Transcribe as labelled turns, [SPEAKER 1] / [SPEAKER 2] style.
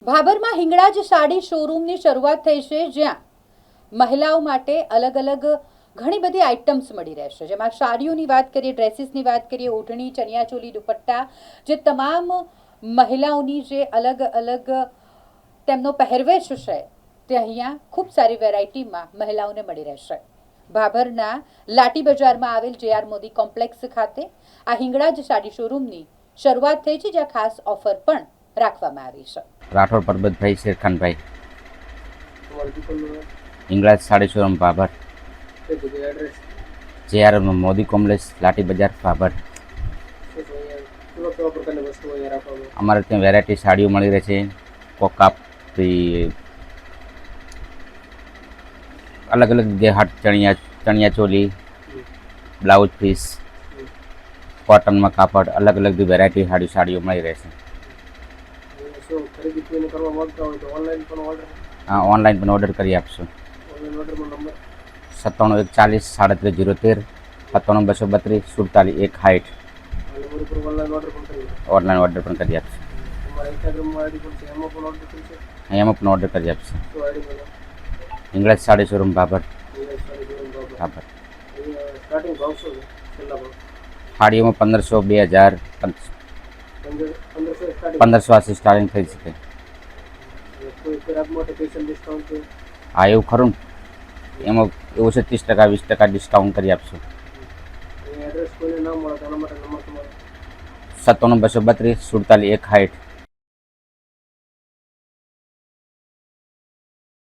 [SPEAKER 1] ભાભરમાં હિંગળાજ સાડી શોરૂમની શરૂઆત થઈ છે, જ્યાં મહિલાઓ માટે અલગ અલગ ઘણી બધી આઇટમ્સ મળી રહેશે, જેમાં સાડીઓની વાત કરીએ, ડ્રેસીસની વાત કરીએ, ઓઢણી, ચણિયાચોલી, દુપટ્ટા, જે તમામ મહિલાઓની જે અલગ અલગ તેમનો પહેરવેશ છે તે અહીંયા ખૂબ સારી વેરાયટીમાં મહિલાઓને મળી રહેશે. ભાભરના લાટી બજારમાં આવેલ JR મોદી કોમ્પ્લેક્સ ખાતે આ હિંગળાજ સાડી શોરૂમની શરૂઆત થઈ છે, જ્યાં ખાસ ઓફર પણ રાખવામાં આવી છે.
[SPEAKER 2] Rathod Parbatbhai Sherkhanbhai, Hinglaj sari showroom Bhabhar, JR Modi complex Lati Bazar Bhabhar. અમારે ત્યાં વેરાયટી સાડીઓ મળી રહે છે. કોકાપ, અલગ અલગ જે હાટ ચણિયાચોલી, બ્લાઉઝ પીસ, કોટનમાં કાપડ, અલગ અલગ વેરાયટી સાડીઓ મળી રહેશે. હા, ઓનલાઈન પણ ઓર્ડર કરી આપશું. 97 140 37 013, 97 232 47 160. ઓનલાઈન ઓર્ડર પણ કરી આપશું. એમાં પણ ઓર્ડર કરી આપશે. હિંગળાજ સાડી શોરૂમ ભાભર. ભાભર સાડીઓમાં 1500 2000 1500 સ્ટાર્ટિંગ થઈ શકે. હા, એવું ખરું. એમાં એવું છે 30% 20% ડિસ્કાઉન્ટ કરી આપશું. 97 232 47 160.